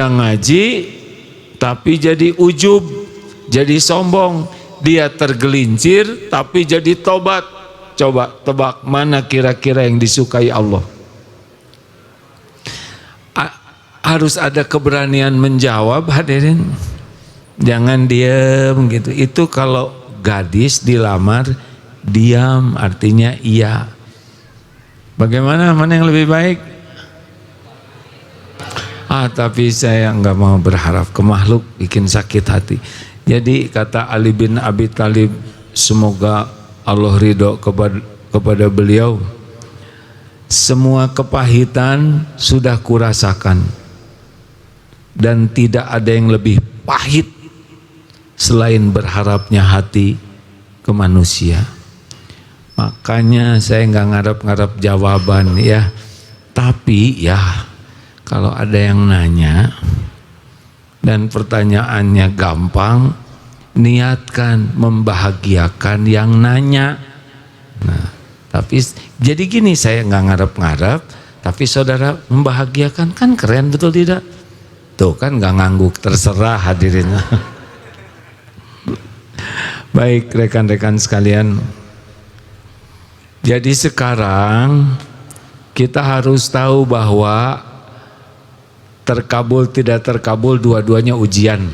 ngaji tapi jadi ujub, jadi sombong. Dia tergelincir tapi jadi tobat. Coba tebak mana kira-kira yang disukai Allah? Harus ada keberanian menjawab, hadirin. Jangan diam gitu. Itu kalau gadis dilamar diam artinya iya. Bagaimana, mana yang lebih baik? Tapi saya nggak mau berharap ke makhluk, bikin sakit hati. Jadi kata Ali bin Abi Thalib, semoga Allah ridho kepada beliau, semua kepahitan sudah kurasakan dan tidak ada yang lebih pahit selain berharapnya hati ke manusia. Makanya saya nggak ngarep-ngarep jawaban ya. Tapi ya kalau ada yang nanya dan pertanyaannya gampang, niatkan membahagiakan yang nanya. Nah, tapi jadi gini, saya nggak ngarep-ngarep, tapi saudara membahagiakan, kan keren, betul tidak? Tuh kan nggak ngangguk, terserah hadirin. Baik rekan-rekan sekalian, jadi sekarang kita harus tahu bahwa terkabul tidak terkabul dua-duanya ujian.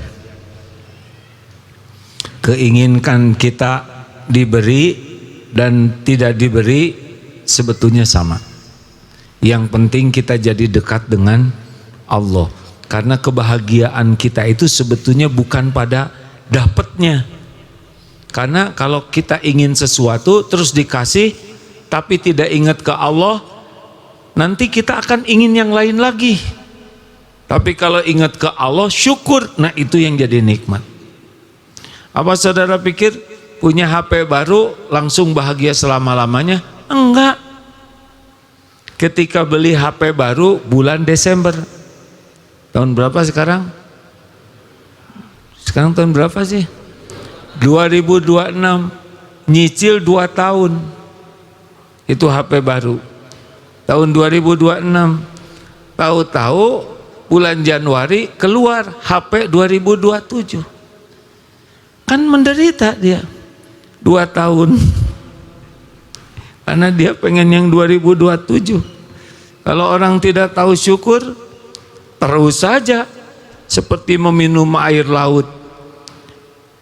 Keinginkan kita diberi dan tidak diberi sebetulnya sama. Yang penting kita jadi dekat dengan Allah. Karena kebahagiaan kita itu sebetulnya bukan pada dapatnya. Karena kalau kita ingin sesuatu terus dikasih tapi tidak ingat ke Allah, nanti kita akan ingin yang lain lagi. Tapi kalau ingat ke Allah, syukur, nah itu yang jadi nikmat. Apa saudara pikir punya HP baru langsung bahagia selama-lamanya? Enggak. Ketika beli HP baru bulan Desember, tahun berapa sekarang? Sekarang tahun berapa sih? 2026, nyicil 2 tahun. Itu HP baru. Tahun 2026. Tahu-tahu bulan Januari keluar HP 2027. Kan menderita dia 2 tahun. Karena dia pengen yang 2027. Kalau orang tidak tahu syukur, terus saja seperti meminum air laut.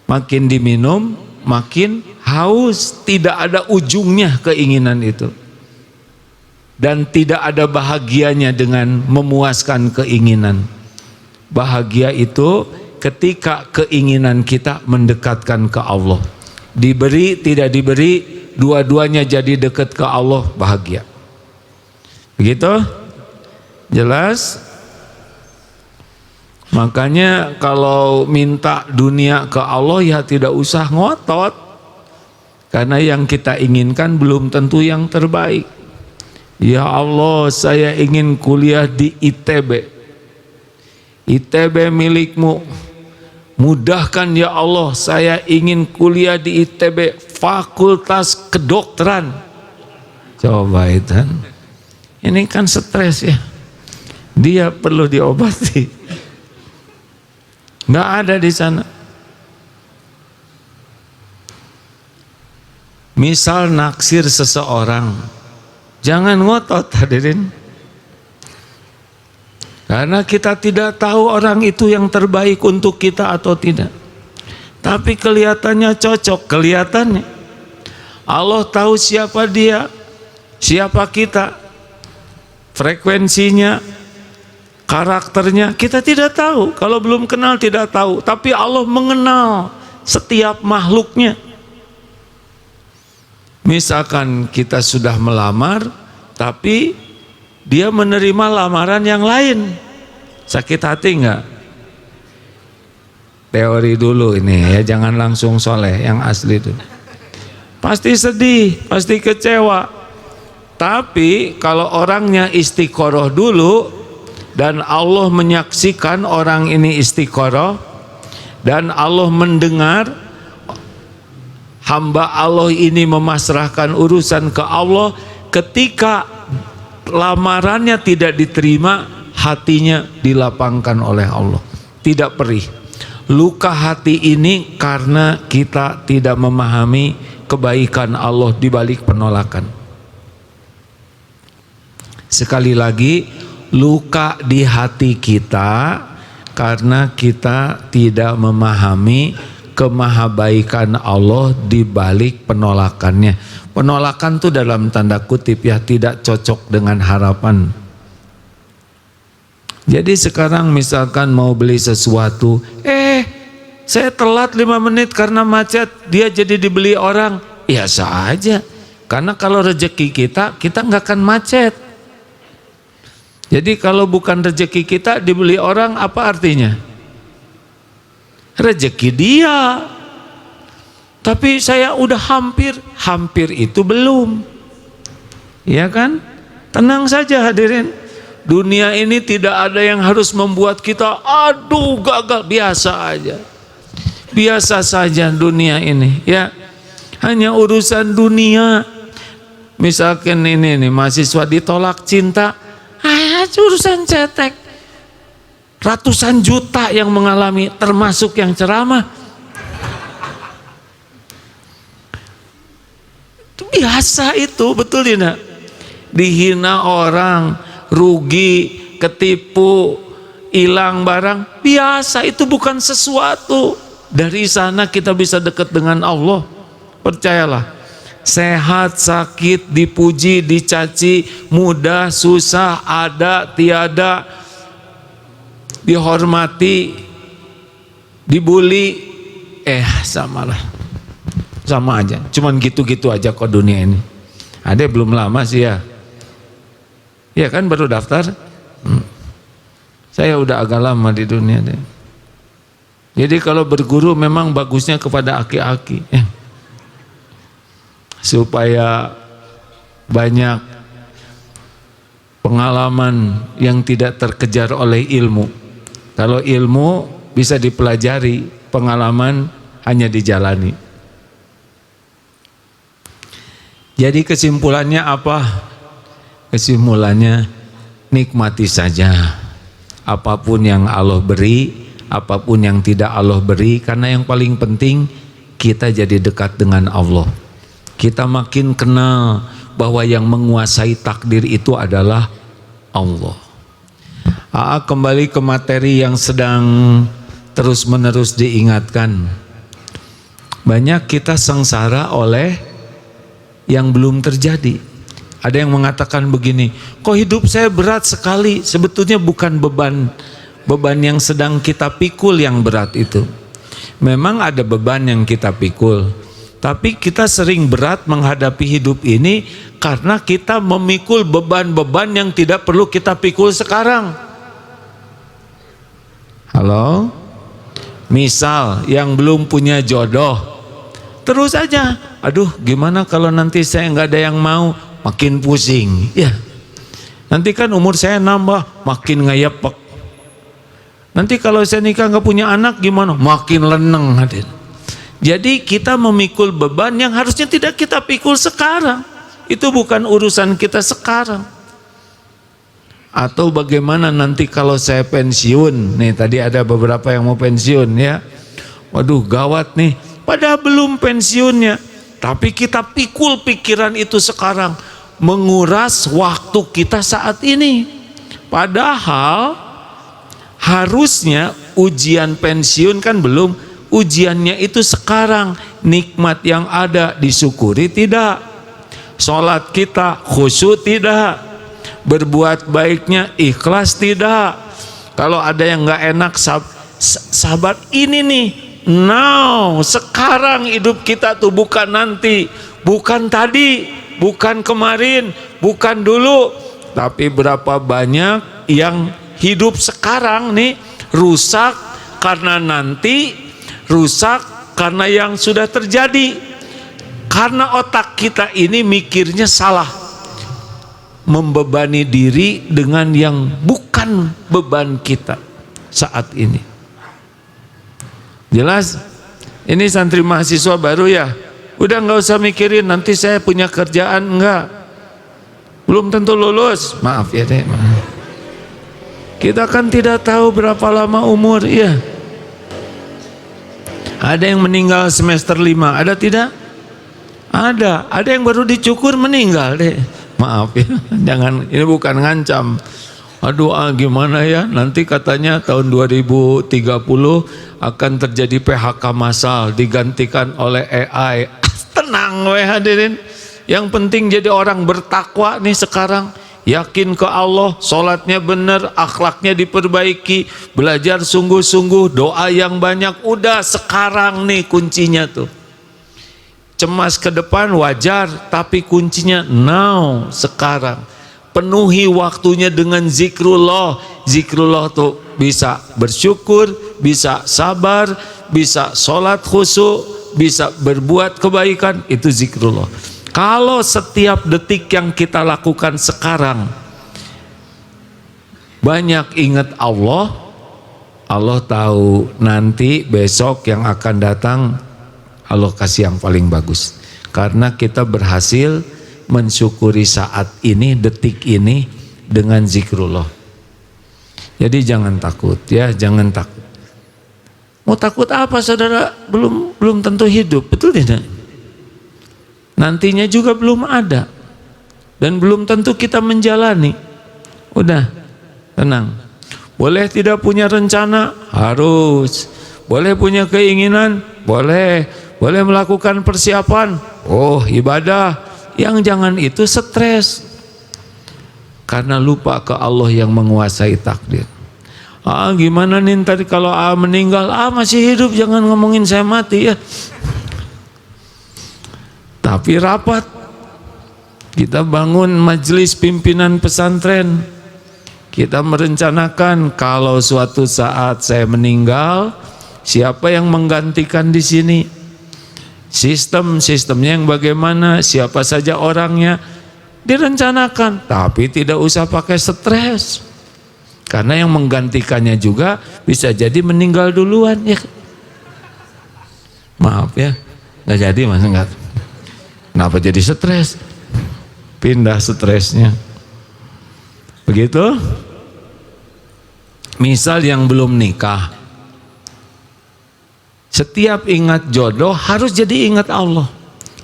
Makin diminum, makin haus. Tidak ada ujungnya keinginan itu. Dan tidak ada bahagianya dengan memuaskan keinginan. Bahagia itu ketika keinginan kita mendekatkan ke Allah. Diberi, tidak diberi, dua-duanya jadi dekat ke Allah, bahagia. Begitu? Jelas? Makanya kalau minta dunia ke Allah ya tidak usah ngotot. Karena yang kita inginkan belum tentu yang terbaik. Ya Allah, saya ingin kuliah di ITB. ITB milikmu. Mudahkan ya Allah, saya ingin kuliah di ITB Fakultas Kedokteran. Coba itu. Ini kan stres ya. Dia perlu diobati. Nggak ada di sana. Misal naksir seseorang, jangan ngotot hadirin. Karena kita tidak tahu orang itu yang terbaik untuk kita atau tidak. Tapi kelihatannya cocok, kelihatannya. Allah tahu siapa dia, siapa kita, frekuensinya, karakternya, kita tidak tahu. Kalau belum kenal tidak tahu. Tapi Allah mengenal setiap makhluknya. Misalkan kita sudah melamar, tapi dia menerima lamaran yang lain, sakit hati enggak? Teori dulu ini ya, jangan langsung soleh, yang asli itu. Pasti sedih, pasti kecewa. Tapi kalau orangnya istiqoroh dulu dan Allah menyaksikan orang ini istiqoroh dan Allah mendengar hamba Allah ini memasrahkan urusan ke Allah, ketika lamarannya tidak diterima, hatinya dilapangkan oleh Allah, tidak perih. Luka hati ini karena kita tidak memahami kebaikan Allah di balik penolakan. Sekali lagi, luka di hati kita karena kita tidak memahami kemahabaikan Allah di balik penolakannya. Penolakan itu dalam tanda kutip ya, tidak cocok dengan harapan. Jadi sekarang misalkan mau beli sesuatu, saya telat 5 menit karena macet, dia jadi dibeli orang. Biasa aja, karena kalau rezeki kita nggak akan macet. Jadi kalau bukan rezeki kita dibeli orang, apa artinya? Rezeki dia. Tapi saya udah hampir itu belum. Ya kan? Tenang saja hadirin. Dunia ini tidak ada yang harus membuat kita aduh gagal, biasa aja. Biasa saja dunia ini, ya. Hanya urusan dunia. Misalkan ini nih, mahasiswa ditolak cinta, urusan cetek. Ratusan juta yang mengalami, termasuk yang ceramah. Itu biasa itu, betul tidak? Dihina orang, rugi, ketipu, hilang barang, biasa, itu bukan sesuatu. Dari sana kita bisa dekat dengan Allah. Percayalah. Sehat, sakit, dipuji, dicaci, mudah, susah, ada, tiada, dihormati, dibully, samalah, sama aja. Cuman gitu-gitu aja kok dunia ini. Ada belum lama sih ya. Ya kan baru daftar. Saya udah agak lama di dunia deh. Jadi kalau berguru memang bagusnya kepada aki-aki. Supaya banyak pengalaman yang tidak terkejar oleh ilmu. Kalau ilmu bisa dipelajari, pengalaman hanya dijalani. Jadi kesimpulannya apa? Kesimpulannya nikmati saja apapun yang Allah beri, apapun yang tidak Allah beri, karena yang paling penting kita jadi dekat dengan Allah. Kita makin kenal bahwa yang menguasai takdir itu adalah Allah. Kembali ke materi yang sedang terus-menerus diingatkan. Banyak kita sengsara oleh yang belum terjadi. Ada yang mengatakan begini, kok hidup saya berat sekali? Sebetulnya bukan beban yang sedang kita pikul yang berat itu. Memang ada beban yang kita pikul, tapi kita sering berat menghadapi hidup ini karena kita memikul beban-beban yang tidak perlu kita pikul sekarang. Halo? Misal yang belum punya jodoh, terus aja, aduh gimana kalau nanti saya nggak ada yang mau, makin pusing. Ya, nanti kan umur saya nambah, makin ngeyepek. Nanti kalau saya nikah nggak punya anak gimana? Makin leneng hadir. Jadi kita memikul beban yang harusnya tidak kita pikul sekarang. Itu bukan urusan kita sekarang. Atau bagaimana nanti kalau saya pensiun? Nih tadi ada beberapa yang mau pensiun ya. Waduh gawat nih. Padahal belum pensiunnya. Tapi kita pikul pikiran itu sekarang. Menguras waktu kita saat ini. Padahal harusnya ujian pensiun kan belum. Ujiannya itu sekarang. Nikmat yang ada disyukuri tidak? Sholat kita khusyuk tidak? Berbuat baiknya ikhlas tidak? Kalau ada yang nggak enak sabar, ini nih now, sekarang hidup kita tuh, bukan nanti, bukan tadi, bukan kemarin, bukan dulu. Tapi berapa banyak yang hidup sekarang nih rusak karena nanti, rusak karena yang sudah terjadi. Karena otak kita ini mikirnya salah, membebani diri dengan yang bukan beban kita saat ini. Jelas? Ini santri mahasiswa baru ya, udah nggak usah mikirin nanti saya punya kerjaan, enggak, belum tentu lulus, maaf ya deh, maaf. Kita kan tidak tahu berapa lama umur, ya. Ada yang meninggal semester 5, ada tidak? Ada yang baru dicukur meninggal deh. Maaf ya, jangan, ini bukan ngancam. Aduh, gimana ya, nanti katanya tahun 2030 akan terjadi PHK massal digantikan oleh AI. Tenang weh hadirin. Yang penting jadi orang bertakwa nih sekarang. Yakin ke Allah, sholatnya benar, akhlaknya diperbaiki, belajar sungguh-sungguh, doa yang banyak. Udah sekarang nih kuncinya tuh. Cemas ke depan wajar, tapi kuncinya now, sekarang. Penuhi waktunya dengan zikrullah. Zikrullah tuh bisa bersyukur, bisa sabar, bisa sholat khusyuk, bisa berbuat kebaikan, itu zikrullah. Kalau setiap detik yang kita lakukan sekarang banyak ingat Allah, Allah tahu nanti besok yang akan datang Allah kasih yang paling bagus. Karena kita berhasil mensyukuri saat ini, detik ini dengan zikrullah. Jadi jangan takut ya, jangan takut. Mau takut apa saudara? Belum tentu hidup, betul tidak? Nantinya juga belum ada dan belum tentu kita menjalani. Udah tenang. Boleh tidak punya rencana? Harus. Boleh punya keinginan? Boleh. Boleh melakukan persiapan? Oh, ibadah. Yang jangan itu stres, karena lupa ke Allah yang menguasai takdir. Gimana nih tadi kalau meninggal? Masih hidup, jangan ngomongin saya mati ya. Tapi rapat, kita bangun majelis pimpinan pesantren, kita merencanakan kalau suatu saat saya meninggal, siapa yang menggantikan di sini, sistemnya yang bagaimana, siapa saja orangnya, direncanakan. Tapi tidak usah pakai stres, karena yang menggantikannya juga bisa jadi meninggal duluan ya. Maaf ya, nggak jadi mas, enggak. Kenapa jadi stres? Pindah stresnya. Begitu? Misal yang belum nikah, setiap ingat jodoh harus jadi ingat Allah.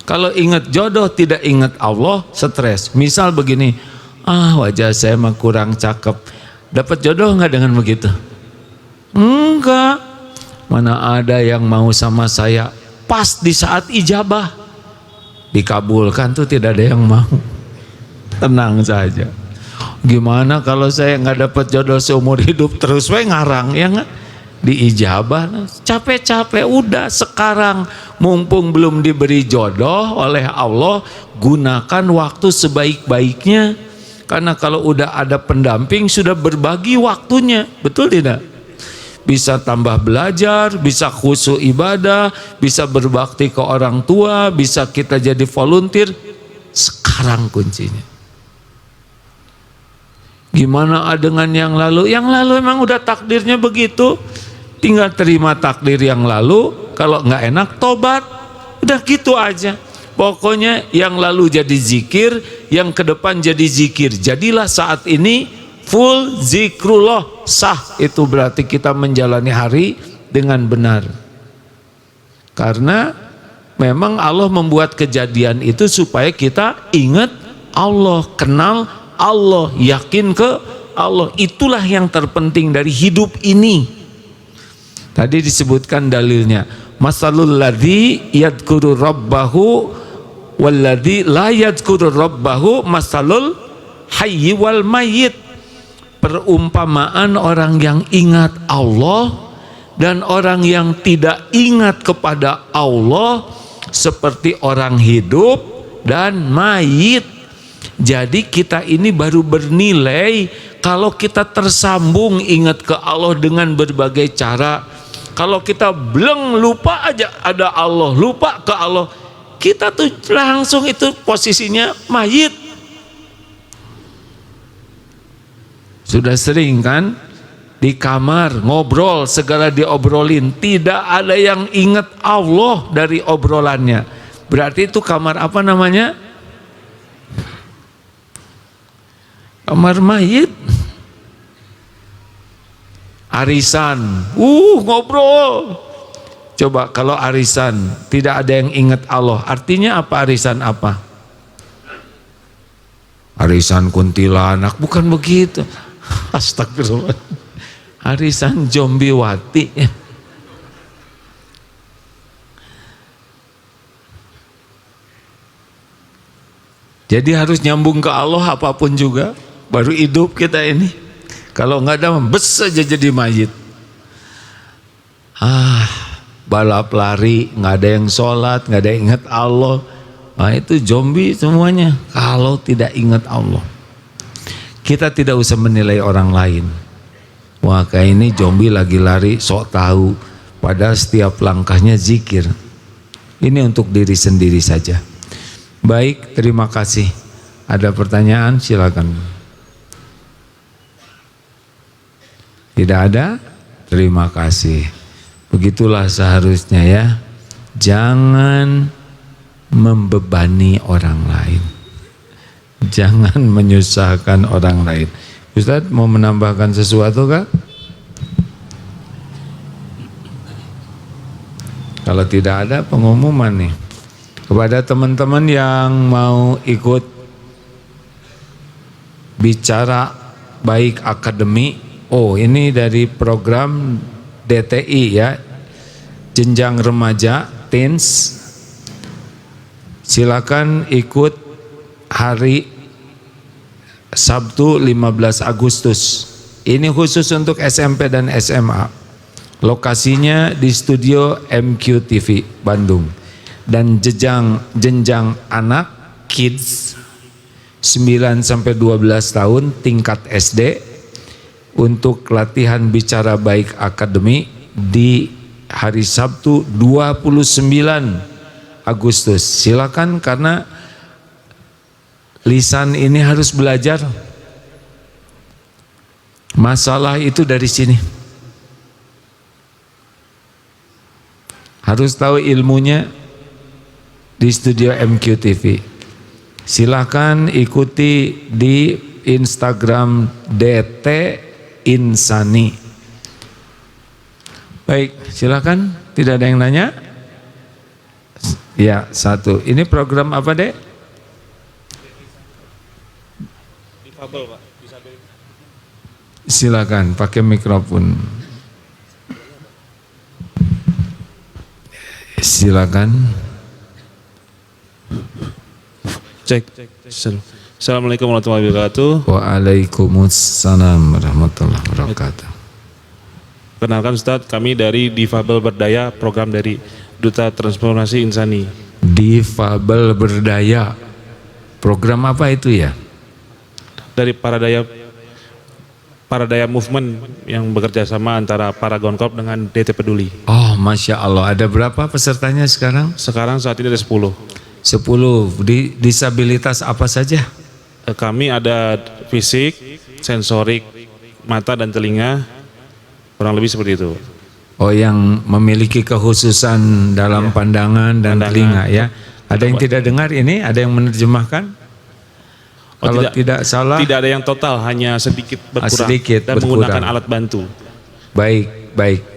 Kalau ingat jodoh tidak ingat Allah, stres. Misal begini, wajah saya mah kurang cakep. Dapat jodoh nggak dengan begitu? Enggak. Mana ada yang mau sama saya pas di saat ijabah dikabulkan tuh tidak ada yang mau. Tenang saja. Gimana kalau saya nggak dapat jodoh seumur hidup terus ngarang ya nggak? Diijabah, capek-capek udah sekarang mumpung belum diberi jodoh oleh Allah, gunakan waktu sebaik-baiknya. Karena kalau udah ada pendamping sudah berbagi waktunya, betul tidak? Bisa tambah belajar, bisa khusyuk ibadah, bisa berbakti ke orang tua, bisa kita jadi volunteer. Sekarang kuncinya. Gimana dengan yang lalu? Yang lalu emang udah takdirnya begitu. Tinggal terima takdir yang lalu. Kalau nggak enak tobat. Udah gitu aja. Pokoknya yang lalu jadi zikir, yang ke depan jadi zikir. Jadilah saat ini full zikrullah, sah. Itu berarti kita menjalani hari dengan benar. Karena memang Allah membuat kejadian itu supaya kita ingat Allah, kenal Allah, yakin ke Allah. Itulah yang terpenting dari hidup ini. Tadi disebutkan dalilnya, masalul ladzi yadhkuru rabbahu walladzi la yadhkuru rabbahu masalul hayyi wal mayyit. Perumpamaan orang yang ingat Allah dan orang yang tidak ingat kepada Allah seperti orang hidup dan mayit. Jadi kita ini baru bernilai kalau kita tersambung ingat ke Allah dengan berbagai cara. Kalau kita bleng, lupa aja ada Allah, lupa ke Allah, kita tuh langsung itu posisinya mayit. Sudah sering kan di kamar ngobrol, segala diobrolin, tidak ada yang ingat Allah dari obrolannya. Berarti itu kamar apa namanya? Kamar mayit. Arisan, ngobrol. Coba kalau arisan tidak ada yang ingat Allah, artinya apa arisan apa? Arisan kuntilanak, bukan begitu. Astagfirullah. Arisan Jombiwati. Jadi harus nyambung ke Allah apapun juga, baru hidup kita ini. Kalau nggak ada, bes aja jadi mayit. Balap lari, nggak ada yang sholat, nggak ada yang ingat Allah. Nah itu zombie semuanya kalau tidak ingat Allah. Kita tidak usah menilai orang lain. Wah kayak ini zombie lagi lari sok tahu, padahal setiap langkahnya zikir. Ini untuk diri sendiri saja. Baik, terima kasih. Ada pertanyaan silakan. Tidak ada? Terima kasih. Begitulah seharusnya ya. Jangan membebani orang lain. Jangan menyusahkan orang lain. Ustadz mau menambahkan sesuatu kah? Kalau tidak ada pengumuman nih. Kepada teman-teman yang mau ikut bicara baik akademi, ini dari program DTI ya, jenjang remaja, teens. Silakan ikut hari Sabtu 15 Agustus. Ini khusus untuk SMP dan SMA. Lokasinya di studio MQTV Bandung. Dan jenjang anak kids 9 sampai 12 tahun tingkat SD untuk latihan bicara baik akademi di hari Sabtu 29 Agustus. Silakan karena lisan ini harus belajar. Masalah itu dari sini. Harus tahu ilmunya di studio MQTV. Silakan ikuti di Instagram DT Insani. Baik, silakan. Tidak ada yang nanya? Ya, satu. Ini program apa, Dek? Difabel, Pak. Silakan pakai mikrofon. Silakan. Cek. Assalamualaikum warahmatullahi wabarakatuh. Waalaikumsalam warahmatullahi wabarakatuh. Kenalkan Ustadz, kami dari Difabel Berdaya, program dari Duta Transformasi Insani. Difabel Berdaya, program apa itu ya? Dari Paradaya Movement yang bekerja sama antara Paragon Corp dengan DT Peduli. Oh, Masya Allah. Ada berapa pesertanya sekarang? Sekarang saat ini ada 10. 10. Disabilitas apa saja? Kami ada fisik, sensorik, mata dan telinga, kurang lebih seperti itu. Oh, yang memiliki kekhususan dalam pandangan dan telinga ya. Ada yang tidak dengar ini? Ada yang menerjemahkan? Kalau tidak salah. Tidak ada yang total, hanya sedikit berkurang. Sedikit dan berkurang. Menggunakan alat bantu. Baik,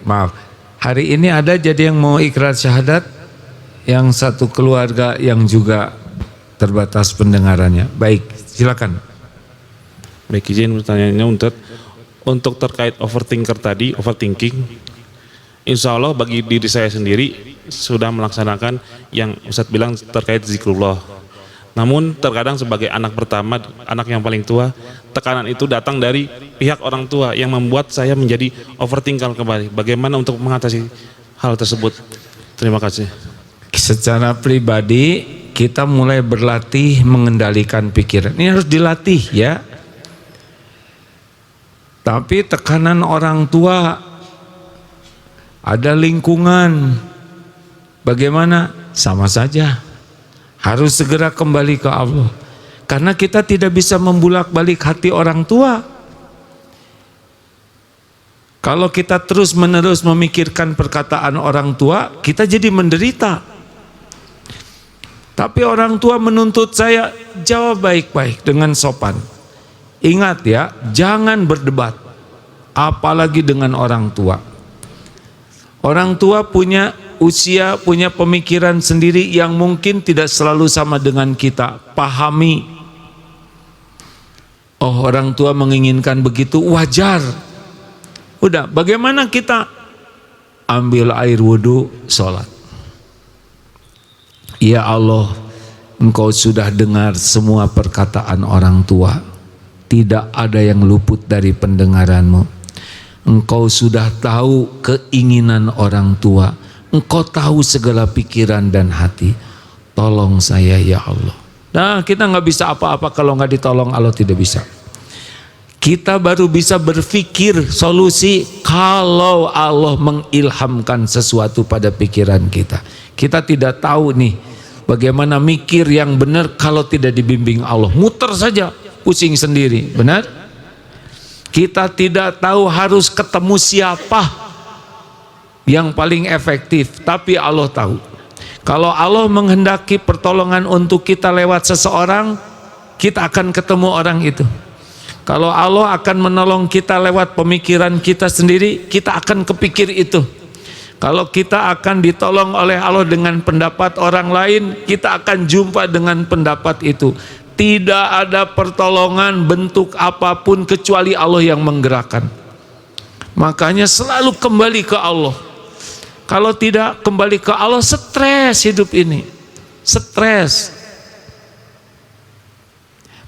maaf. Hari ini ada jadi yang mau ikrar syahadat? Yang satu keluarga yang juga terbatas pendengarannya. Baik, silakan. Baik, izin pertanyaannya untuk terkait overthinking, insya Allah bagi diri saya sendiri sudah melaksanakan yang Ustadz bilang terkait zikrullah. Namun terkadang sebagai anak pertama, anak yang paling tua, tekanan itu datang dari pihak orang tua yang membuat saya menjadi overthinking kembali. Bagaimana untuk mengatasi hal tersebut? Terima kasih. Secara pribadi kita mulai berlatih mengendalikan pikiran. Ini harus dilatih ya. Tapi tekanan orang tua, ada lingkungan, bagaimana? Sama saja. Harus segera kembali ke Allah. Karena kita tidak bisa membulak-balik hati orang tua. Kalau kita terus-menerus memikirkan perkataan orang tua, kita jadi menderita. Tapi orang tua menuntut saya jawab baik-baik dengan sopan. Ingat ya, jangan berdebat. apalagi dengan orang tua. Orang tua punya usia, punya pemikiran sendiri yang mungkin tidak selalu sama dengan kita. Pahami, oh orang tua menginginkan begitu, wajar. Udah, bagaimana kita ambil air wudhu, sholat. Ya Allah, Engkau sudah dengar semua perkataan orang tua, tidak ada yang luput dari pendengaran-Mu. Engkau sudah tahu keinginan orang tua, Engkau tahu segala pikiran dan hati. Tolong saya ya Allah. Nah, kita nggak bisa apa-apa kalau nggak ditolong Allah, tidak bisa. Kita baru bisa berpikir solusi kalau Allah mengilhamkan sesuatu pada pikiran kita. Kita tidak tahu nih bagaimana mikir yang benar kalau tidak dibimbing Allah. Muter saja, pusing sendiri, benar? Kita tidak tahu harus ketemu siapa yang paling efektif, tapi Allah tahu. Kalau Allah menghendaki pertolongan untuk kita lewat seseorang, kita akan ketemu orang itu. Kalau Allah akan menolong kita lewat pemikiran kita sendiri, kita akan kepikir itu. Kalau kita akan ditolong oleh Allah dengan pendapat orang lain, kita akan jumpa dengan pendapat itu. Tidak ada pertolongan bentuk apapun kecuali Allah yang menggerakkan. Makanya selalu kembali ke Allah. Kalau tidak kembali ke Allah, stres hidup ini. Stres.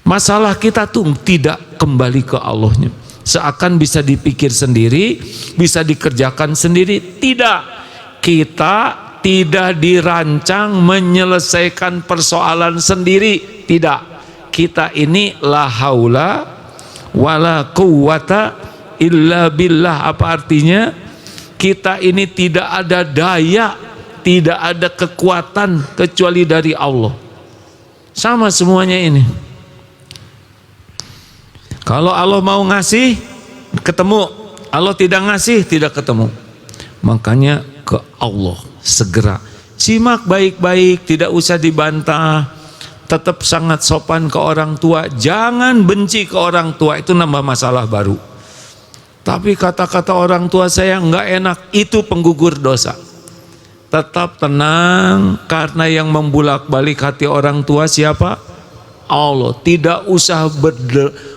Masalah kita tuh tidak kembali ke Allahnya. Seakan bisa dipikir sendiri, bisa dikerjakan sendiri. Tidak. Kita tidak dirancang menyelesaikan persoalan sendiri. Tidak. Kita ini la haula wala quwwata illa billah. Apa artinya? Kita ini tidak ada daya, tidak ada kekuatan kecuali dari Allah. Sama semuanya ini. Kalau Allah mau ngasih, ketemu. Allah tidak ngasih, tidak ketemu. Makanya ke Allah segera. Simak baik-baik, tidak usah dibantah. Tetap sangat sopan ke orang tua. Jangan benci ke orang tua, itu nambah masalah baru. Tapi kata-kata orang tua saya nggak enak, itu penggugur dosa. Tetap tenang, karena yang membulak-balik hati orang tua siapa? Allah. Tidak usah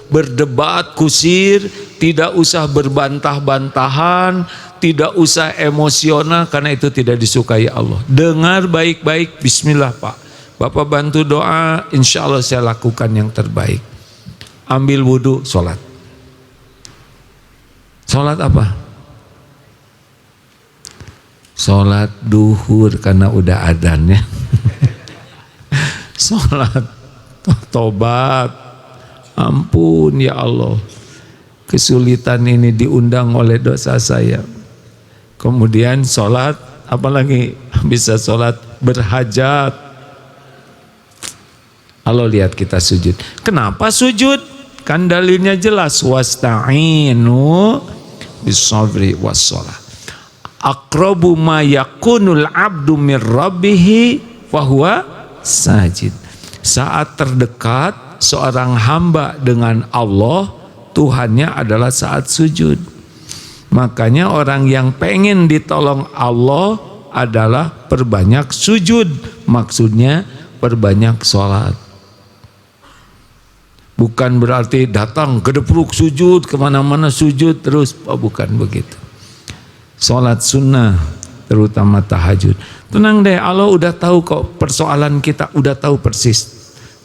berdebat kusir, tidak usah berbantah-bantahan, tidak usah emosional, karena itu tidak disukai Allah. Dengar baik-baik, bismillah Pak, Bapak bantu doa, insya Allah saya lakukan yang terbaik. Ambil wudhu, sholat. Sholat apa? Sholat duhur, karena udah adzan ya. Sholat tobat, ampun ya Allah, kesulitan ini diundang oleh dosa saya. Kemudian sholat, apalagi bisa sholat berhajat. Allah lihat kita sujud. Kenapa sujud? Kan dalilnya jelas, wasta'inu bis-sabri was-shalah. Aqrabu ma yakunul abdu mir rabbihi fahuwa sajid. Saat terdekat seorang hamba dengan Allah, Tuhannya adalah saat sujud. Makanya orang yang pengen ditolong Allah adalah perbanyak sujud. Maksudnya perbanyak sholat. Bukan berarti datang gedepruk sujud, kemana-mana sujud terus. Oh, bukan begitu. Sholat sunnah, terutama tahajud. Tenang deh, Allah udah tahu kok persoalan kita, udah tahu persis.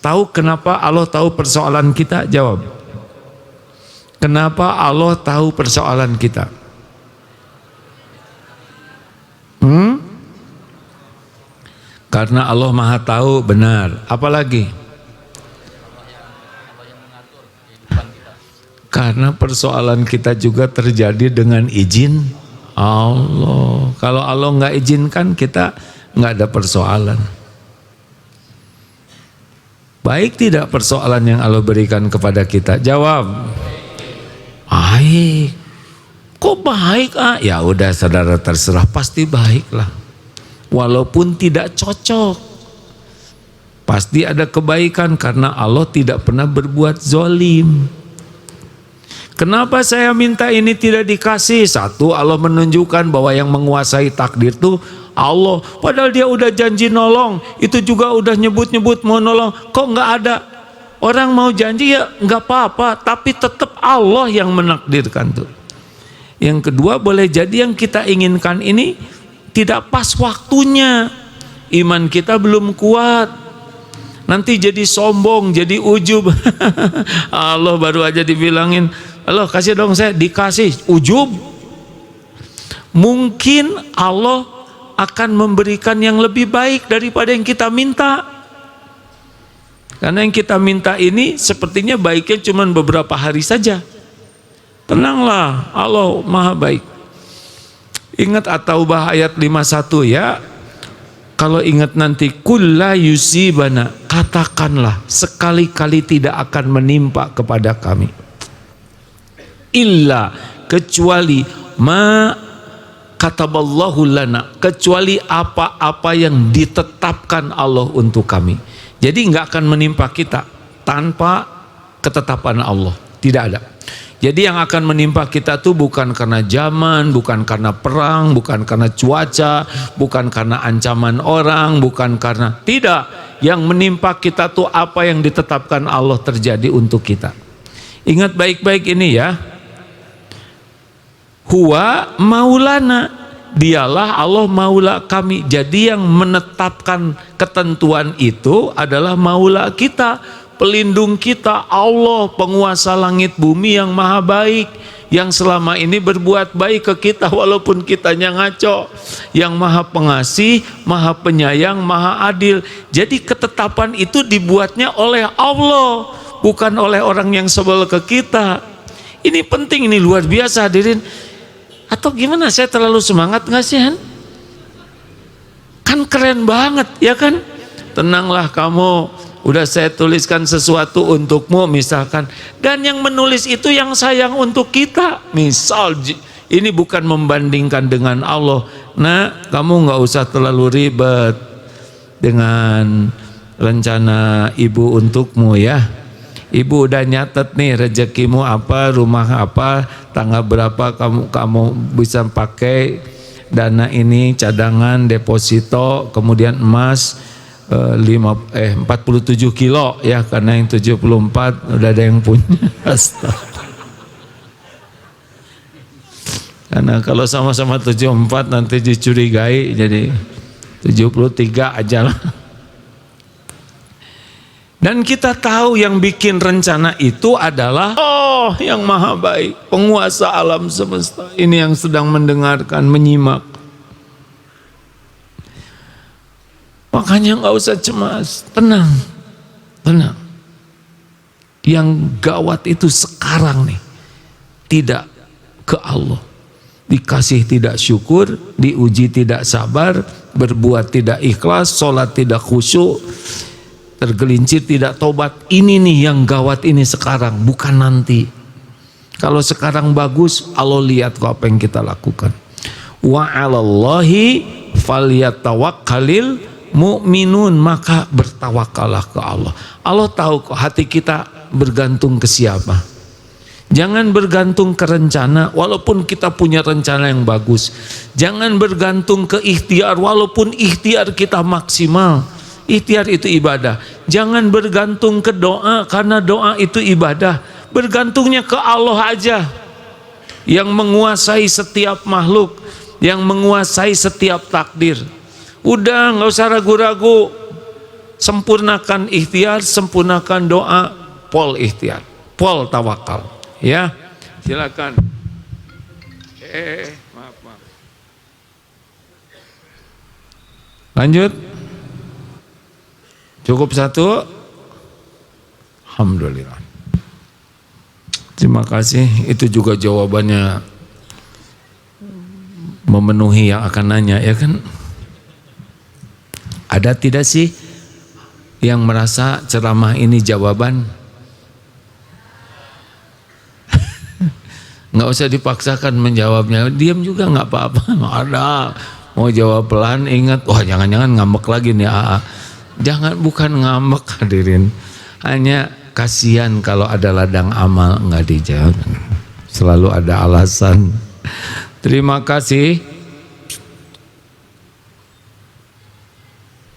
Tahu kenapa Allah tahu persoalan kita? Jawab. Kenapa Allah tahu persoalan kita? Karena Allah Maha tahu, benar. Apalagi? Karena persoalan kita juga terjadi dengan izin Allah. Kalau Allah nggak izinkan, kita nggak ada persoalan. Baik tidak persoalan yang Allah berikan kepada kita? Jawab. Baik. Kok baik? Ya udah saudara, terserah, pasti baiklah. Walaupun tidak cocok, pasti ada kebaikan karena Allah tidak pernah berbuat zolim. Kenapa saya minta ini tidak dikasih? Satu, Allah menunjukkan bahwa yang menguasai takdir itu Allah. Padahal dia udah janji nolong, itu juga udah nyebut-nyebut mau nolong, kok nggak ada. Orang mau janji ya nggak apa-apa, tapi tetap Allah yang menakdirkan tuh. Yang kedua, boleh jadi yang kita inginkan ini tidak pas waktunya. Iman kita belum kuat. Nanti jadi sombong, jadi ujub. Allah baru aja dibilangin, Allah kasih dong, saya dikasih, ujub. Mungkin Allah akan memberikan yang lebih baik daripada yang kita minta. Karena yang kita minta ini sepertinya baiknya cuma beberapa hari saja. Tenanglah, Allah maha baik. Ingat At-Taubah ayat 51 ya. Kalau ingat nanti kulla yusibana, katakanlah sekali-kali tidak akan menimpa kepada kami. Illa, kecuali ma kataballahu lana, kecuali apa-apa yang ditetapkan Allah untuk kami. Jadi nggak akan menimpa kita tanpa ketetapan Allah, tidak ada. Jadi yang akan menimpa kita tuh bukan karena zaman, bukan karena perang, bukan karena cuaca, bukan karena ancaman orang, bukan karena, tidak. Yang menimpa kita tuh apa yang ditetapkan Allah terjadi untuk kita. Ingat baik-baik ini ya. Huwa maulana, dialah Allah maula kami. Jadi yang menetapkan ketentuan itu adalah maula kita, pelindung kita, Allah penguasa langit bumi yang maha baik, yang selama ini berbuat baik ke kita walaupun kitanya ngaco, yang maha pengasih, maha penyayang, maha adil. Jadi ketetapan itu dibuatnya oleh Allah, bukan oleh orang yang sebel ke kita. Ini penting, ini luar biasa hadirin. Atau gimana, saya terlalu semangat nggak sih Han? Kan keren banget ya kan? Tenanglah kamu, udah saya tuliskan sesuatu untukmu misalkan, dan yang menulis itu yang sayang untuk kita. Misal ini bukan membandingkan dengan Allah. Nah, kamu nggak usah terlalu ribet dengan rencana ibu untukmu ya. Ibu udah nyatet nih rezekimu apa, rumah apa, tanggal berapa kamu bisa pakai dana ini, cadangan, deposito, kemudian emas 47 kilo ya, karena yang 74 udah ada yang punya. Astaga. Karena kalau sama-sama 74 nanti dicurigai jadi 73 aja lah. Dan kita tahu yang bikin rencana itu adalah Allah yang maha baik, penguasa alam semesta. Ini yang sedang mendengarkan, menyimak. Makanya nggak usah cemas, tenang, tenang. Yang gawat itu sekarang nih, tidak ke Allah. Dikasih tidak syukur, diuji tidak sabar, berbuat tidak ikhlas, sholat tidak khusyuk, tergelincir tidak tobat. Ini nih yang gawat ini sekarang, bukan nanti. Kalau sekarang bagus, Allah lihat kok apa yang kita lakukan. Wa 'alallahi falyatawakkalil mu'minun, maka bertawakallah ke Allah. Allah tahu kok hati kita bergantung ke siapa. Jangan bergantung ke rencana walaupun kita punya rencana yang bagus. Jangan bergantung ke ikhtiar walaupun ikhtiar kita maksimal. Ikhtiar itu ibadah. Jangan bergantung ke doa karena doa itu ibadah. Bergantungnya ke Allah aja, yang menguasai setiap makhluk, yang menguasai setiap takdir. Udah nggak usah ragu-ragu. Sempurnakan ikhtiar, sempurnakan doa, pol ikhtiar, pol tawakal. Ya, silakan. Maaf. Lanjut. Cukup satu. Alhamdulillah. Terima kasih. Itu juga jawabannya memenuhi yang akan nanya, ya kan? Ada tidak sih yang merasa ceramah ini jawaban? Nggak usah dipaksakan menjawabnya, diam juga nggak apa-apa. Ada mau jawab pelan, ingat, wah jangan-jangan ngambek lagi nih AA. Jangan, bukan ngambek hadirin, hanya kasihan kalau ada ladang amal nggak dijawab. selalu ada alasan. Terima kasih.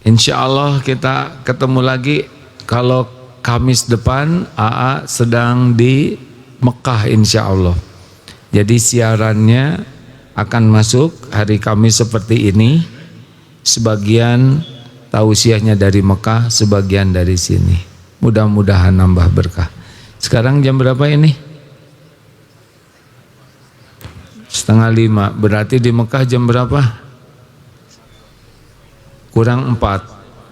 Insya Allah kita ketemu lagi. Kalau Kamis depan AA sedang di Mekah insya Allah. Jadi siarannya akan masuk hari Kamis seperti ini. Sebagian tausiahnya dari Mekah, sebagian dari sini. Mudah-mudahan nambah berkah. Sekarang jam berapa ini? 4:30. Berarti di Mekah jam berapa? Kurang 4.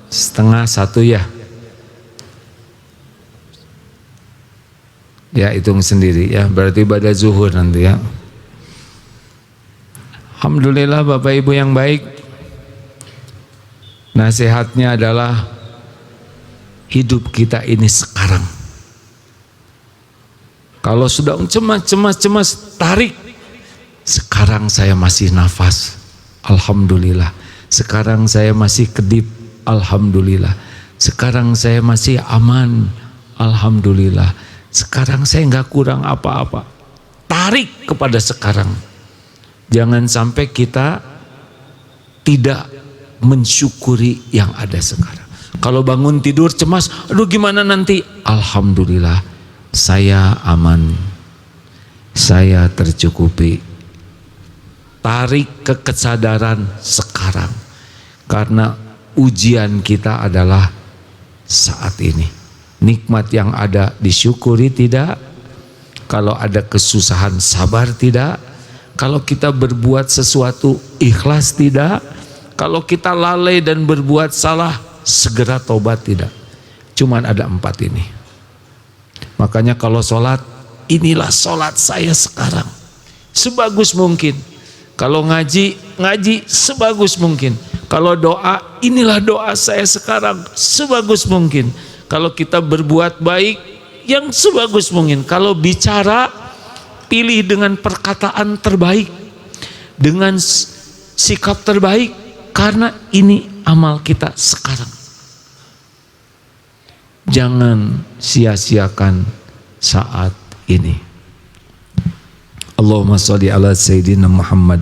12:30 ya. Ya hitung sendiri ya, berarti pada zuhur nanti ya. Alhamdulillah Bapak Ibu yang baik. Nasihatnya adalah hidup kita ini sekarang. Kalau sudah cemas, tarik. Sekarang saya masih nafas, alhamdulillah. Sekarang saya masih kedip, alhamdulillah. Sekarang saya masih aman, alhamdulillah. Sekarang saya nggak kurang apa-apa. Tarik kepada sekarang. Jangan sampai kita tidak mensyukuri yang ada sekarang. Kalau bangun tidur cemas, aduh gimana nanti? Alhamdulillah, saya aman. Saya tercukupi. Tarik ke kesadaran sekarang. Karena ujian kita adalah saat ini. Nikmat yang ada disyukuri tidak? Kalau ada kesusahan sabar tidak? Kalau kita berbuat sesuatu ikhlas tidak? Kalau kita lalai dan berbuat salah segera tobat tidak? Cuman ada 4 ini. Makanya kalau sholat, inilah sholat saya sekarang. Sebagus mungkin. Kalau ngaji sebagus mungkin. Kalau doa, inilah doa saya sekarang sebagus mungkin. Kalau kita berbuat baik, yang sebagus mungkin. Kalau bicara, pilih dengan perkataan terbaik, dengan sikap terbaik, karena ini amal kita sekarang. Jangan sia-siakan saat ini. Allahumma sholli ala Sayyidina Muhammad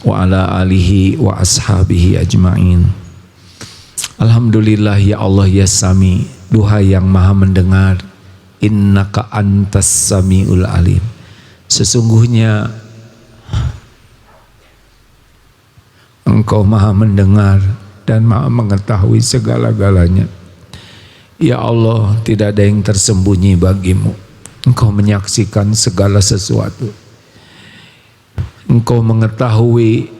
wa ala alihi wa ashabihi ajma'in. Alhamdulillah ya Allah ya Sami, duhai yang maha mendengar. Innaka antas samiul alim. Sesungguhnya Engkau maha mendengar dan maha mengetahui segala-galanya. Ya Allah, tidak ada yang tersembunyi bagimu. Engkau menyaksikan segala sesuatu. Engkau mengetahui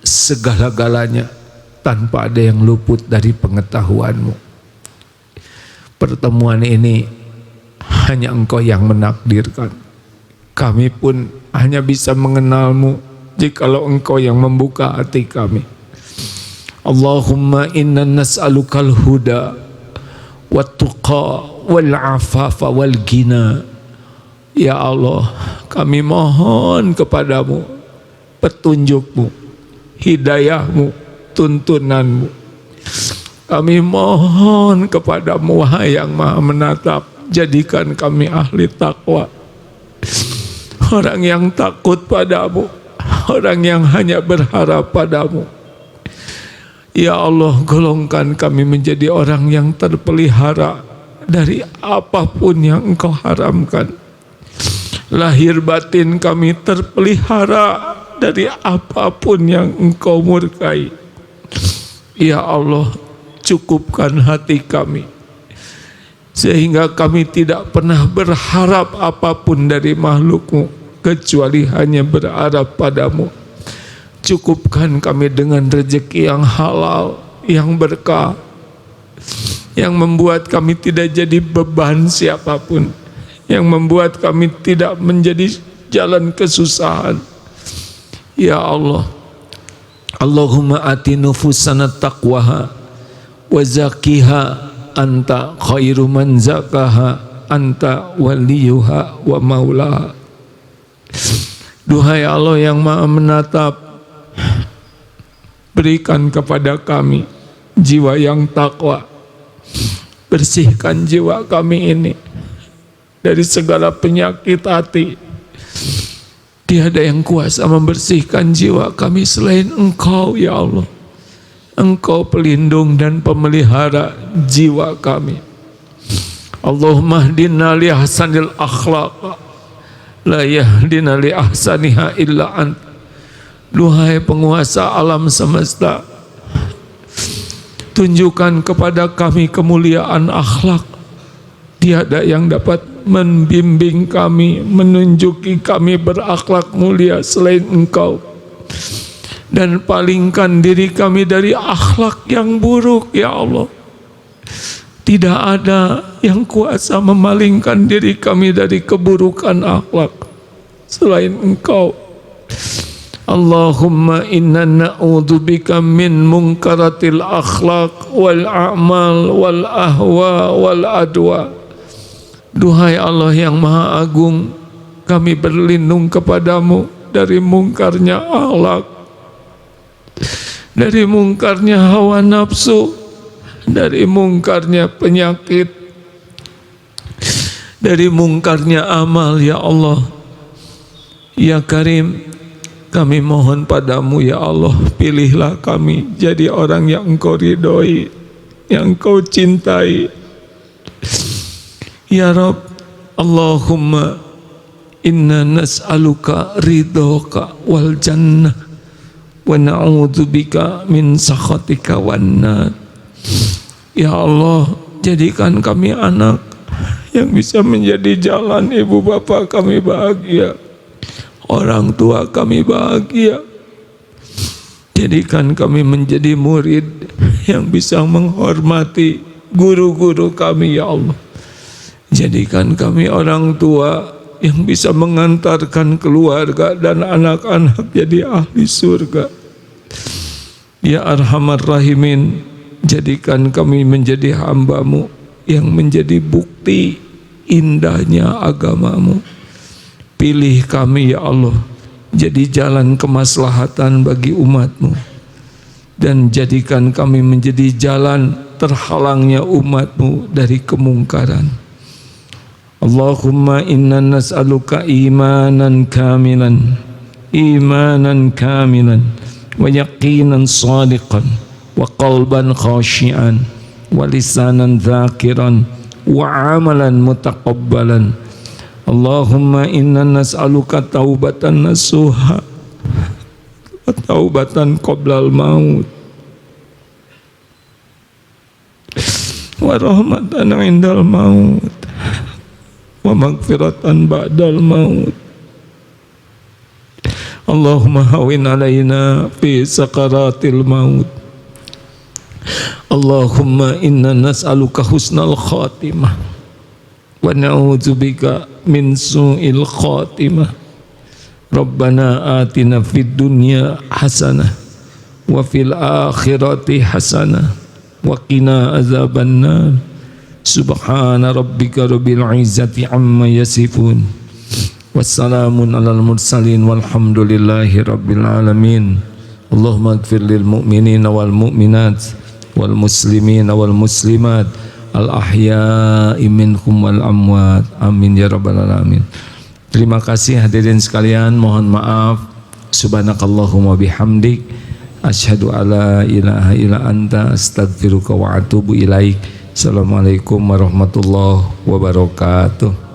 segala-galanya tanpa ada yang luput dari pengetahuanmu. Pertemuan ini hanya Engkau yang menakdirkan. Kami pun hanya bisa mengenalmu jikalau Engkau yang membuka hati kami. Allahumma inna nas'alukal huda wat tuqa wal afafa wal ghina. Ya Allah, kami mohon kepadamu petunjukmu, hidayahmu, tuntunanmu. Kami mohon kepadamu wahai yang maha menatap, jadikan kami ahli takwa, orang yang takut padamu, orang yang hanya berharap padamu. Ya Allah, golongkan kami menjadi orang yang terpelihara dari apapun yang Engkau haramkan. Lahir batin kami terpelihara dari apapun yang Engkau murkai. Ya Allah, cukupkan hati kami sehingga kami tidak pernah berharap apapun dari makhluk-Mu kecuali hanya berharap padamu. Cukupkan kami dengan rezeki yang halal, yang berkah, yang membuat kami tidak jadi beban siapapun, yang membuat kami tidak menjadi jalan kesusahan. Ya Allah, Allahumma ati nufusana taqwaha wa zakiha anta khairu man zakaha anta waliyuha wa maulaha. Duhai Allah yang maha menatap, berikan kepada kami jiwa yang takwa. Bersihkan jiwa kami ini dari segala penyakit hati, Tiada yang kuasa membersihkan jiwa kami selain Engkau ya Allah. Engkau pelindung dan pemelihara jiwa kami. Allahumma hdina li ahsanil akhlaq la yahdina li ahsaniha illa ant. Duhai penguasa alam semesta, tunjukkan kepada kami kemuliaan akhlak. Tiada yang dapat membimbing kami, menunjuki kami berakhlak mulia selain Engkau. Dan palingkan diri kami dari akhlak yang buruk ya Allah. Tidak ada yang kuasa memalingkan diri kami dari keburukan akhlak selain Engkau. Allahumma inna na'udzubika min munkaratil akhlaq wal a'mal wal ahwa wal adwa. Duhai Allah yang Maha Agung, kami berlindung kepadamu dari mungkarnya akhlak, dari mungkarnya hawa nafsu, dari mungkarnya penyakit, dari mungkarnya amal ya Allah. Ya Karim, kami mohon padamu ya Allah, pilihlah kami jadi orang yang Engkau ridhoi, yang Engkau cintai. Ya Rabb, Allahumma inna nas'aluka ridhoka wal jannah wa na'udzubika min sakhatika wan nar. Ya Allah, jadikan kami anak yang bisa menjadi jalan ibu bapa kami bahagia, orang tua kami bahagia. Jadikan kami menjadi murid yang bisa menghormati guru-guru kami ya Allah. Jadikan kami orang tua yang bisa mengantarkan keluarga dan anak-anak jadi ahli surga. Ya Arhamar Rahimin, jadikan kami menjadi hamba-Mu yang menjadi bukti indahnya agama-Mu. Pilih kami ya Allah jadi jalan kemaslahatan bagi umat-Mu, dan jadikan kami menjadi jalan terhalangnya umat-Mu dari kemungkaran. Allahumma inna nas'aluka imanan kamilan wa yaqinan sadiqan wa qalban khashi'an wa lisanan dhakiran wa amalan mutaqabbalan. Allahumma inna nas'aluka taubatan nasuha wa taubatan qoblal maut wa rahmatan indal maut wa maghfiratan ba'dal maut. Allahumma hawin alaina fi sakaratil maut. Allahumma inna nas'aluka husnal khatimah wa na'udzubika min su'il khatimah. Rabbana atina fid dunya hasanah wa fil akhirati hasanah wa qina azabannar. Subhana rabbika rabbil izzati amma yasifun, wassalamun alal mursalin, walhamdulillahi rabbil alamin. Allahumma ighfir lil mu'minina wal mu'minat wal muslimina wal muslimat al ahya'i minhum wal amwat, amin ya rabbal alamin. Terima kasih hadirin sekalian, mohon maaf. Subhanakallahumma bihamdik, asyhadu alla ilaha illa anta, astaghfiruka wa atubu ilaik. Assalamualaikum warahmatullahi wabarakatuh.